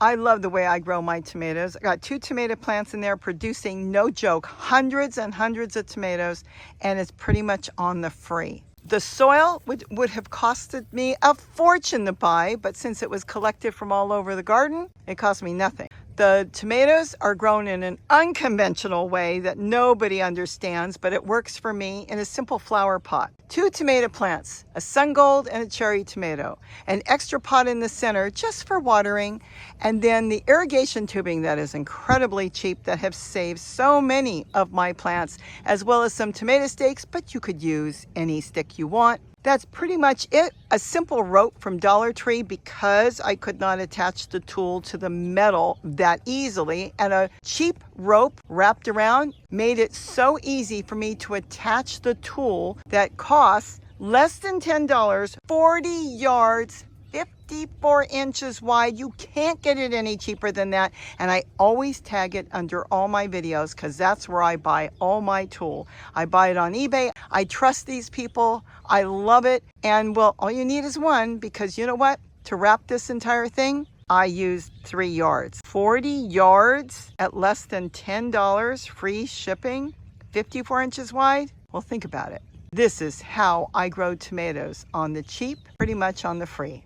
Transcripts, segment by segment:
I love the way I grow my tomatoes. I got 2 tomato plants in there producing, no joke, hundreds and hundreds of tomatoes, and it's pretty much on the free. The soil would have costed me a fortune to buy, but since it was collected from all over the garden, it cost me nothing. The tomatoes are grown in an unconventional way that nobody understands, but it works for me in a simple flower pot. 2 tomato plants, a sun gold and a cherry tomato, an extra pot in the center just for watering, and then the irrigation tubing that is incredibly cheap that have saved so many of my plants, as well as some tomato stakes, but you could use any stick you want. That's pretty much it. A simple rope from Dollar Tree because I could not attach the tool to the metal that easily, and a cheap rope wrapped around made it so easy for me to attach the tool that costs less than $10, 40 yards, 54 inches wide. You can't get it any cheaper than that. And I always tag it under all my videos because that's where I buy all my tool. I buy it on eBay. I trust these people. I love it. And well, all you need is one, because you know what? To wrap this entire thing, I used 3 yards. 40 yards at less than $10, free shipping, 54 inches wide. Well, think about it. This is how I grow tomatoes, on the cheap, pretty much on the free.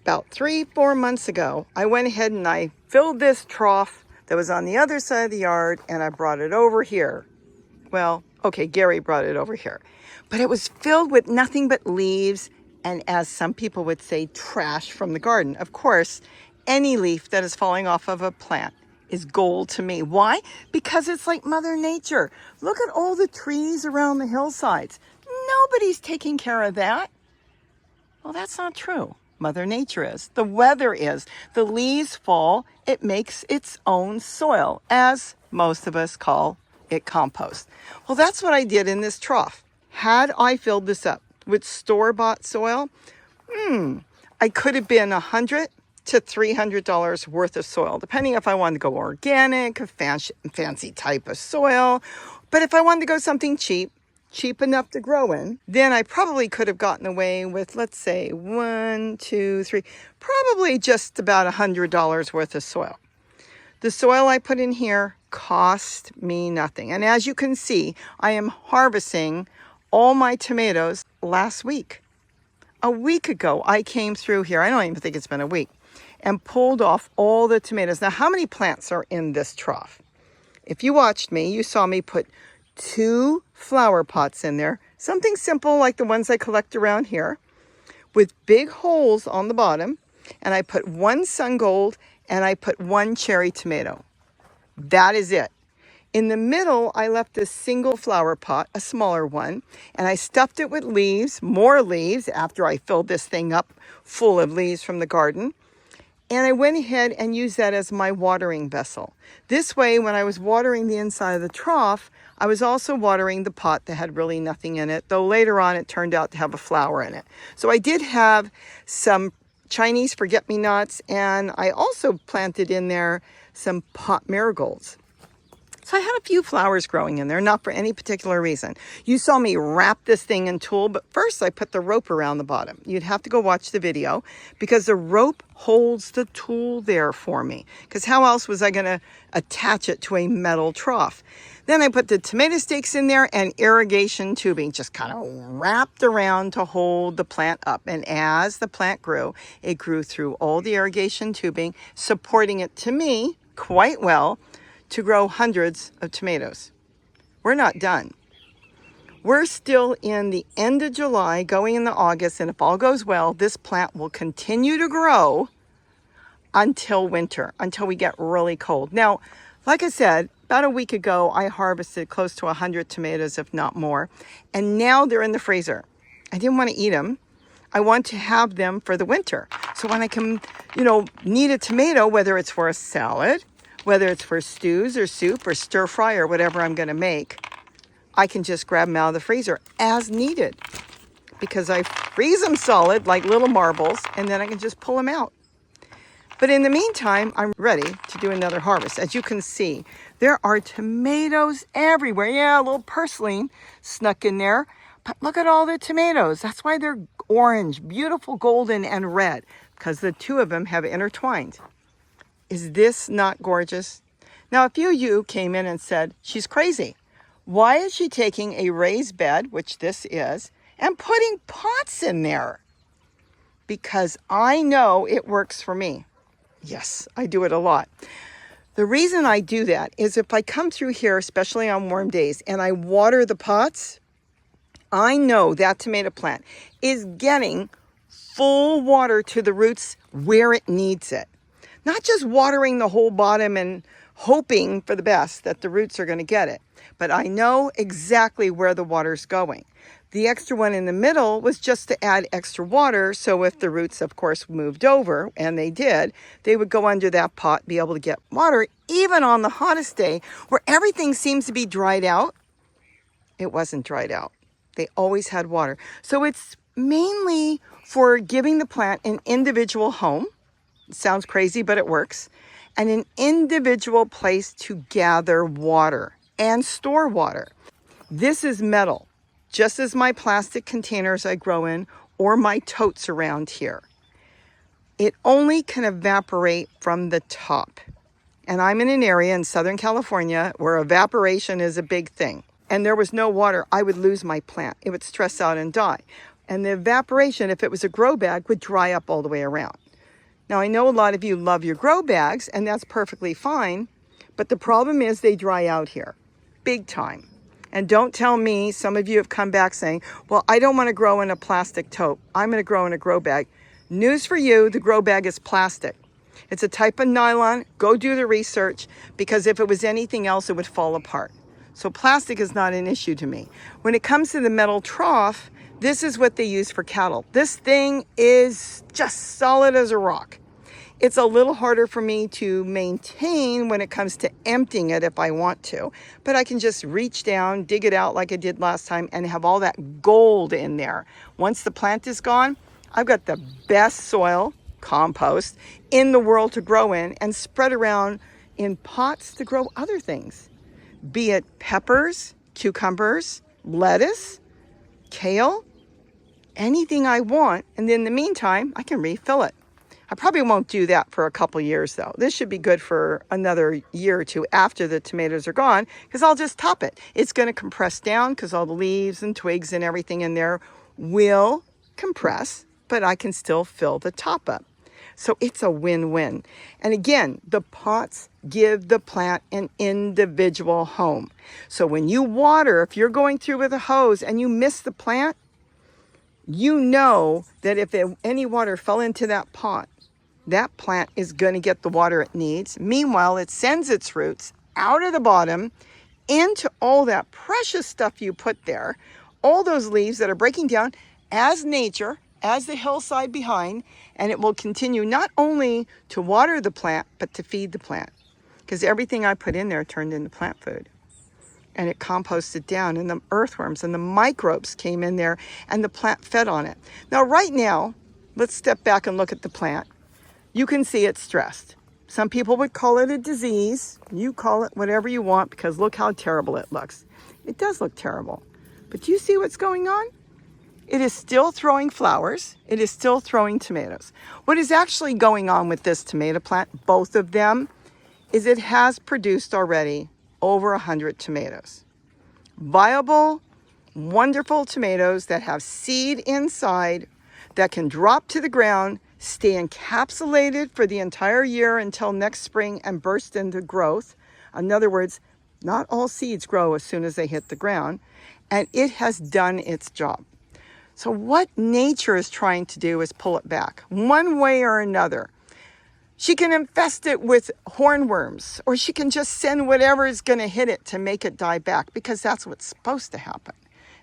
About 3-4 months ago, I went ahead and I filled this trough that was on the other side of the yard, and I brought it over here. Well, okay, Gary brought it over here. But it was filled with nothing but leaves, and as some people would say, trash from the garden. Of course, any leaf that is falling off of a plant is gold to me. Why? Because it's like Mother Nature. Look at all the trees around the hillsides. Nobody's taking care of that. Well, that's not true. Mother Nature is. The weather is. The leaves fall. It makes its own soil, as most of us call it compost. Well, that's what I did in this trough. Had I filled this up with store-bought soil, I could have been $100 to $300 worth of soil, depending if I wanted to go organic, a fancy type of soil. But if I wanted to go something cheap enough to grow in, then I probably could have gotten away with, let's say, probably just about $100 worth of soil. The soil I put in here cost me nothing. And as you can see, I am harvesting all my tomatoes last week. A week ago, I came through here, I don't even think it's been a week, and pulled off all the tomatoes. Now, how many plants are in this trough? If you watched me, you saw me put 2 flower pots in there, something simple like the ones I collect around here, with big holes on the bottom, and I put 1 sun gold and I put 1 cherry tomato. That is it. In the middle, I left a single flower pot, a smaller one, and I stuffed it with leaves, more leaves, after I filled this thing up full of leaves from the garden. And I went ahead and used that as my watering vessel. This way, when I was watering the inside of the trough, I was also watering the pot that had really nothing in it, though later on it turned out to have a flower in it. So I did have some Chinese forget-me-nots, and I also planted in there some pot marigolds. So I had a few flowers growing in there, not for any particular reason. You saw me wrap this thing in tulle, but first I put the rope around the bottom. You'd have to go watch the video because the rope holds the tulle there for me. Because how else was I going to attach it to a metal trough? Then I put the tomato stakes in there and irrigation tubing just kind of wrapped around to hold the plant up. And as the plant grew, it grew through all the irrigation tubing, supporting it to me quite well to grow hundreds of tomatoes. We're not done. We're still in the end of July, going into August, and if all goes well, this plant will continue to grow until winter, until we get really cold. Now, like I said, about a week ago, I harvested close to 100 tomatoes, if not more, and now they're in the freezer. I didn't want to eat them. I want to have them for the winter. So when I can, need a tomato, whether it's for a salad, whether it's for stews or soup or stir fry or whatever I'm going to make, I can just grab them out of the freezer as needed because I freeze them solid like little marbles, and then I can just pull them out. But in the meantime, I'm ready to do another harvest. As you can see, there are tomatoes everywhere. Yeah, a little purslane snuck in there, but look at all the tomatoes. That's why they're orange, beautiful golden and red. because the two of them have intertwined. Is this not gorgeous? Now, a few of you came in and said, she's crazy. Why is she taking a raised bed, which this is, and putting pots in there? Because I know it works for me. Yes, I do it a lot. The reason I do that is if I come through here, especially on warm days, and I water the pots, I know that tomato plant is getting full water to the roots where it needs it. Not just watering the whole bottom and hoping for the best that the roots are going to get it, but I know exactly where the water's going. The extra one in the middle was just to add extra water, so if the roots, of course, moved over, and they did, they would go under that pot, be able to get water, even on the hottest day, where everything seems to be dried out. It wasn't dried out. They always had water. So it's mainly for giving the plant an individual home. It sounds crazy, but it works. And an individual place to gather water and store water. This is metal, just as my plastic containers I grow in or my totes around here. It only can evaporate from the top. And I'm in an area in Southern California where evaporation is a big thing. And there was no water, I would lose my plant. It would stress out and die. And the evaporation, if it was a grow bag, would dry up all the way around. Now, I know a lot of you love your grow bags, and that's perfectly fine, but the problem is they dry out here, big time. And don't tell me, some of you have come back saying, well, I don't want to grow in a plastic tote. I'm going to grow in a grow bag. News for you, the grow bag is plastic. It's a type of nylon. Go do the research, because if it was anything else, it would fall apart. So plastic is not an issue to me. When it comes to the metal trough, this is what they use for cattle. This thing is just solid as a rock. It's a little harder for me to maintain when it comes to emptying it if I want to, but I can just reach down, dig it out like I did last time, and have all that gold in there. Once the plant is gone, I've got the best soil, compost, in the world to grow in and spread around in pots to grow other things, be it peppers, cucumbers, lettuce, kale, anything I want. And in the meantime, I can refill it. I probably won't do that for a couple years though. This should be good for another year or two after the tomatoes are gone, because I'll just top it. It's going to compress down because all the leaves and twigs and everything in there will compress, but I can still fill the top up. So it's a win-win. And again, the pots give the plant an individual home. So when you water, if you're going through with a hose and you miss the plant, you know that if any water fell into that pot, that plant is going to get the water it needs. Meanwhile, it sends its roots out of the bottom into all that precious stuff you put there, all those leaves that are breaking down as nature, as the hillside behind, and it will continue not only to water the plant, but to feed the plant. Because everything I put in there turned into plant food. And it composted down, and the earthworms and the microbes came in there, and the plant fed on it. Now, right now, let's step back and look at the plant. You can see it's stressed. Some people would call it a disease. You call it whatever you want, because look how terrible it looks. It does look terrible. But do you see what's going on? It is still throwing flowers. It is still throwing tomatoes. What is actually going on with this tomato plant, both of them, is it has produced already over 100 tomatoes. Viable, wonderful tomatoes that have seed inside, that can drop to the ground, stay encapsulated for the entire year until next spring and burst into growth. In other words, not all seeds grow as soon as they hit the ground, and it has done its job. So what nature is trying to do is pull it back one way or another. She can infest it with hornworms, or she can just send whatever is going to hit it to make it die back, because that's what's supposed to happen.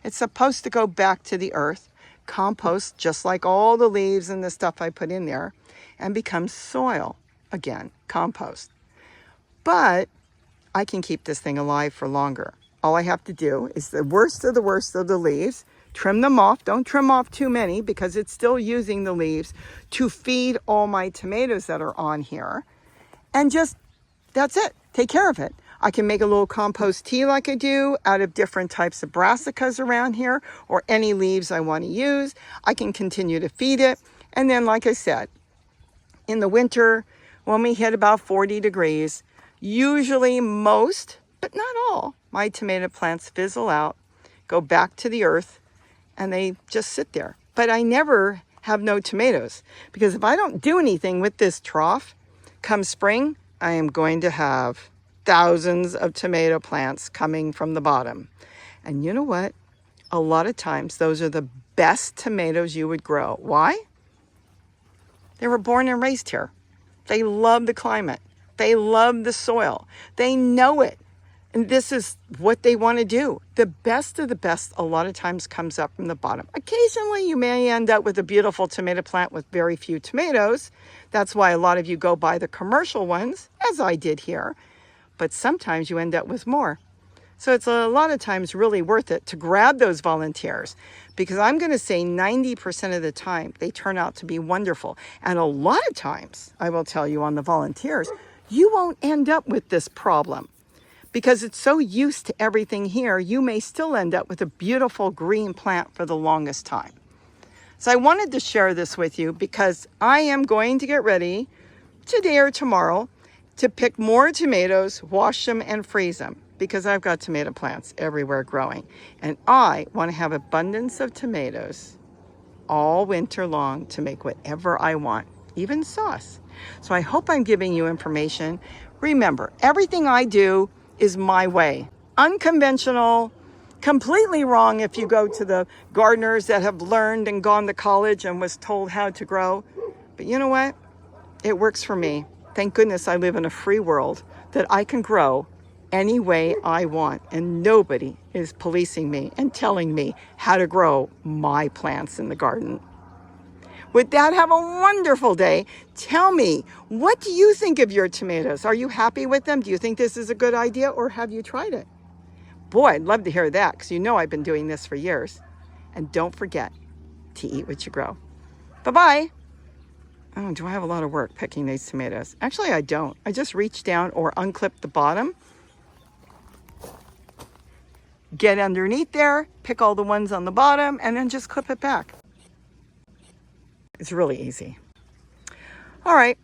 It's supposed to go back to the earth, compost, just like all the leaves and the stuff I put in there, and become soil again, compost. But I can keep this thing alive for longer. All I have to do is the worst of the leaves, trim them off. Don't trim off too many, because it's still using the leaves to feed all my tomatoes that are on here. And just, that's it. Take care of it. I can make a little compost tea like I do out of different types of brassicas around here, or any leaves I want to use. I can continue to feed it. And then, like I said, In the winter, when we hit about 40 degrees, usually most, but not all, my tomato plants fizzle out, go back to the earth, and they just sit there. But I never have no tomatoes, because if I don't do anything with this trough, come spring, I am going to have thousands of tomato plants coming from the bottom. And you know what? A lot of times, those are the best tomatoes you would grow. Why? They were born and raised here. They love the climate. They love the soil. They know it. And this is what they want to do. The best of the best a lot of times comes up from the bottom. Occasionally, you may end up with a beautiful tomato plant with very few tomatoes. That's why a lot of you go buy the commercial ones, as I did here. But sometimes you end up with more. So it's a lot of times really worth it to grab those volunteers, because I'm going to say 90% of the time they turn out to be wonderful. And a lot of times, I will tell you on the volunteers, you won't end up with this problem. Because it's so used to everything here, you may still end up with a beautiful green plant for the longest time. So I wanted to share this with you because I am going to get ready today or tomorrow to pick more tomatoes, wash them, and freeze them, because I've got tomato plants everywhere growing. And I want to have abundance of tomatoes all winter long to make whatever I want, even sauce. So I hope I'm giving you information. Remember, everything I do is my way. Unconventional, completely wrong if you go to the gardeners that have learned and gone to college and was told how to grow. But you know what? It works for me. Thank goodness I live in a free world that I can grow any way I want, and nobody is policing me and telling me how to grow my plants in the garden. With that, have a wonderful day. Tell me, what do you think of your tomatoes? Are you happy with them? Do you think this is a good idea, or have you tried it? Boy, I'd love to hear that, because you know I've been doing this for years. And don't forget to eat what you grow. Bye-bye. Oh, do I have a lot of work picking these tomatoes? Actually, I don't. I just reach down or unclip the bottom, get underneath there, pick all the ones on the bottom, and then just clip it back. It's really easy. All right,